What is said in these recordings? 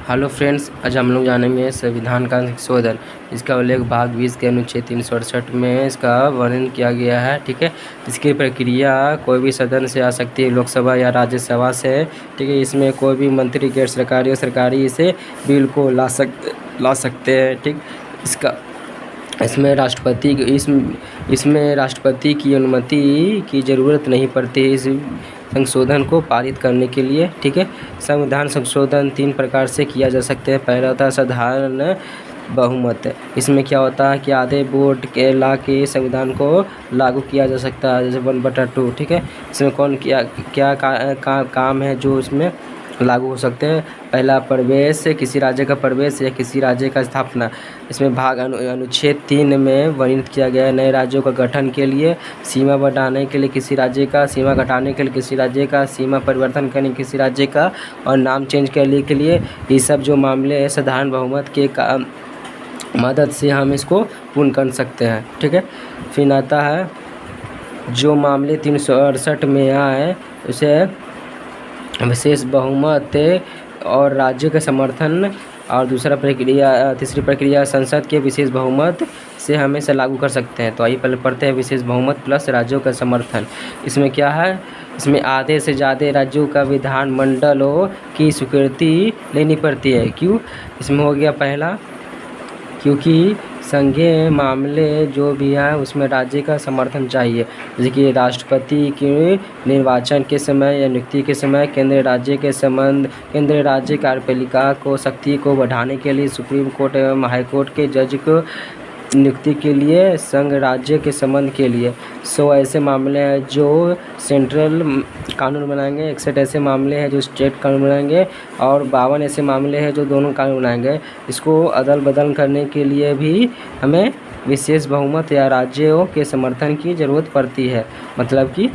Hello friends, आज हम लोग जानेंगे संविधान का संशोधन। इसका उल्लेख भाग 20 के अनुच्छेद 368 में इसका वर्णन किया गया है। ठीक है, इसकी प्रक्रिया कोई भी सदन से आ सकती है, लोकसभा या राज्यसभा से। ठीक है, इसमें कोई भी मंत्री गैर सरकारी और सरकारी इसे बिल को ला सकते हैं। ठीक, इसमें राष्ट्रपति की अनुमति की ज़रूरत नहीं पड़ती इस संशोधन को पारित करने के लिए। ठीक है, संविधान संशोधन 3 प्रकार से किया जा सकता है। पहला होता है साधारण बहुमत। इसमें क्या होता है कि आधे वोट के ला के संविधान को लागू किया जा सकता है, जैसे 1/2। ठीक है, इसमें कौन क्या काम है जो इसमें लागू हो सकते हैं। पहला, प्रवेश, किसी राज्य का प्रवेश या किसी राज्य का स्थापना। इसमें भाग अनुच्छेद 3 में वर्णित किया गया है। नए राज्यों का गठन के लिए, सीमा बढ़ाने के लिए किसी राज्य का, सीमा घटाने के लिए किसी राज्य का, सीमा परिवर्तन करने किसी राज्य का, और नाम चेंज करने के लिए। ये सब जो मामले हैं साधारण बहुमत के मदद से हम इसको पूर्ण कर सकते हैं। ठीक है, फिर आता है जो मामले 368 में आए उसे विशेष बहुमत और राज्य के समर्थन, और तीसरी प्रक्रिया संसद के विशेष बहुमत से हमेशा लागू कर सकते हैं। तो आइए पहले पढ़ते हैं विशेष बहुमत प्लस राज्यों का समर्थन। इसमें क्या है, इसमें आधे से ज़्यादा राज्यों का विधानमंडलों की स्वीकृति लेनी पड़ती है। क्यों? इसमें हो गया पहला, क्योंकि संघीय मामले जो भी है उसमें राज्य का समर्थन चाहिए। जैसे कि राष्ट्रपति के निर्वाचन के समय या नियुक्ति के समय केंद्र राज्य कार्यपालिका को शक्ति को बढ़ाने के लिए, सुप्रीम कोर्ट एवं हाई कोर्ट के जज को नियुक्ति के लिए, संघ राज्य के संबंध के लिए 100 ऐसे मामले हैं जो सेंट्रल कानून बनाएंगे, 61 ऐसे मामले हैं जो स्टेट कानून बनाएंगे, और 52 ऐसे मामले हैं जो दोनों कानून बनाएंगे। इसको अदल बदल करने के लिए भी हमें विशेष बहुमत या राज्यों के समर्थन की ज़रूरत पड़ती है। मतलब कि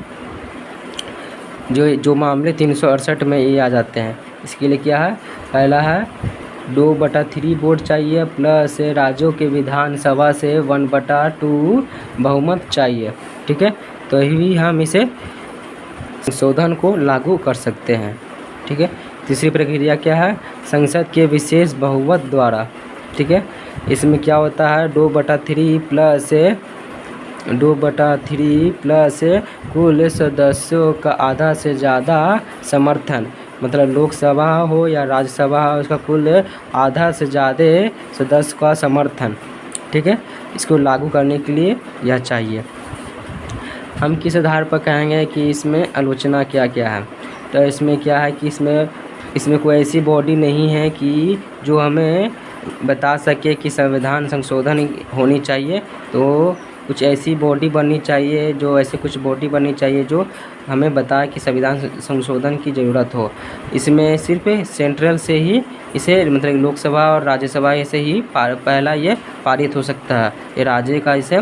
जो मामले 368 में ये आ जाते हैं, इसके लिए क्या है, पहला है 2/3 वोट चाहिए, प्लस राज्यों के विधानसभा से 1/2 बहुमत चाहिए। ठीक है, तो ही हम इसे संशोधन को लागू कर सकते हैं। ठीक है, तीसरी प्रक्रिया क्या है, संसद के विशेष बहुमत द्वारा। ठीक है, इसमें क्या होता है 2/3 प्लस कुल सदस्यों का आधा से ज़्यादा समर्थन। मतलब लोकसभा हो या राज्यसभा हो, उसका कुल आधा से ज़्यादा सदस्य का समर्थन। ठीक है, इसको लागू करने के लिए यह चाहिए। हम किस आधार पर कहेंगे कि इसमें आलोचना क्या क्या है। तो इसमें क्या है कि इसमें कोई ऐसी बॉडी नहीं है कि जो हमें बता सके कि संविधान संशोधन होनी चाहिए। तो कुछ ऐसी बॉडी बननी चाहिए, कुछ बॉडी बननी चाहिए जो हमें बताए कि संविधान संशोधन की ज़रूरत हो। इसमें सिर्फ सेंट्रल से ही इसे, मतलब लोकसभा और राज्यसभा से ही पहला ये पारित हो सकता है। ये राज्य का इसे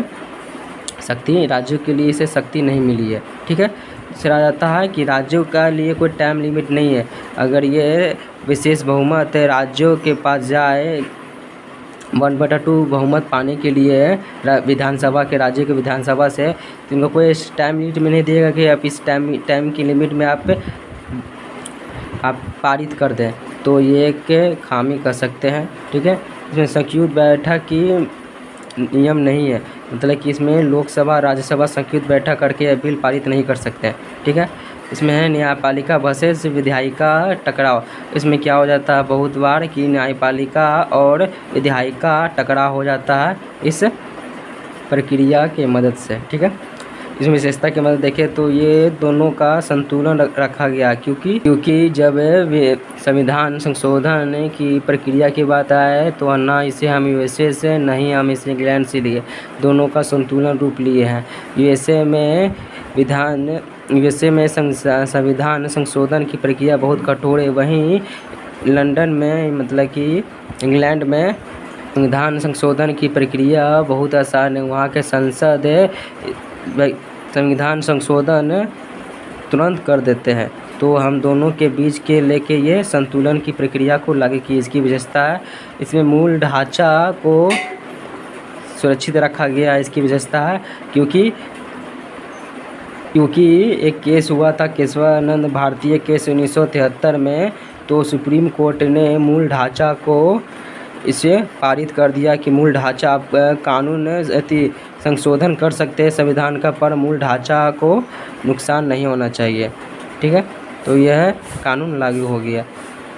शक्ति, राज्यों के लिए इसे शक्ति नहीं मिली है। ठीक है, फिर आ जाता है कि राज्यों का लिए कोई टाइम लिमिट नहीं है। अगर ये विशेष बहुमत राज्यों के पास जाए 1/2 बहुमत पाने के लिए राज्य के विधानसभा से, तो इनको कोई टाइम लिमिट में नहीं देगा कि आप इस टाइम की लिमिट में आप पारित कर दें। तो ये एक खामी कर सकते हैं। ठीक है, इसमें संयुक्त बैठक की नियम नहीं है। मतलब कि इसमें लोकसभा राज्यसभा संयुक्त बैठक करके यह बिल पारित नहीं कर सकते। ठीक है, इसमें है न्यायपालिका वर्सेस विधायिका टकराव। इसमें क्या हो जाता है बहुत बार कि न्यायपालिका और विधायिका टकराव हो जाता है इस प्रक्रिया के मदद से। ठीक है, इसमें विशेषता की मदद देखें तो ये दोनों का संतुलन रखा गया, क्योंकि जब संविधान संशोधन की प्रक्रिया की बात आए तो ना इसे हम यूएसए से, नहीं हम इसे इंग्लैंड से लिए, दोनों का संतुलन रूप लिए हैं। यूएसए में संविधान संशोधन की प्रक्रिया बहुत कठोर है, वहीं लंदन में, मतलब कि इंग्लैंड में संविधान संशोधन की प्रक्रिया बहुत आसान है। वहाँ के संसद संविधान संशोधन तुरंत कर देते हैं। तो हम दोनों के बीच के लेके ये संतुलन की प्रक्रिया को लागू की। इसकी विशेषता है, इसमें मूल ढांचा को सुरक्षित रखा गया। इसकी विशेषता है क्योंकि एक केस हुआ था केशवानंद भारतीय केस 1973 में, तो सुप्रीम कोर्ट ने मूल ढांचा को इसे पारित कर दिया कि मूल ढांचा आप कानून संशोधन कर सकते हैं संविधान का, पर मूल ढांचा को नुकसान नहीं होना चाहिए। ठीक है, तो यह कानून लागू हो गया।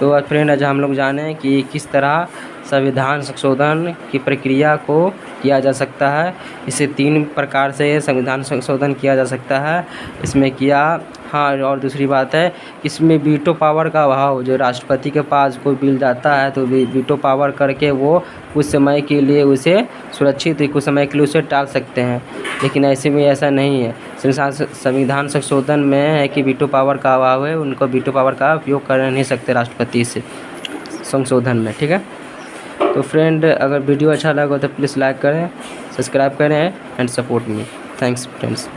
तो फ्रेंड आज हम लोग जाने कि किस तरह संविधान संशोधन की प्रक्रिया को किया जा सकता है। इसे 3 प्रकार से संविधान संशोधन किया जा सकता है। इसमें किया हाँ, और दूसरी बात है इसमें वीटो पावर का अभाव, जो राष्ट्रपति के पास कोई बिल जाता है तो वीटो पावर करके वो कुछ समय के लिए उसे सुरक्षित कुछ समय के लिए उसे टाल सकते हैं, लेकिन ऐसे में ऐसा नहीं है। संविधान संशोधन में है कि वीटो पावर का अभाव है, उनको वीटो पावर का उपयोग कर नहीं सकते राष्ट्रपति से संशोधन में। ठीक है, तो फ्रेंड अगर वीडियो अच्छा लगा तो प्लीज़ लाइक करें, सब्सक्राइब करें and support me. Thanks friends.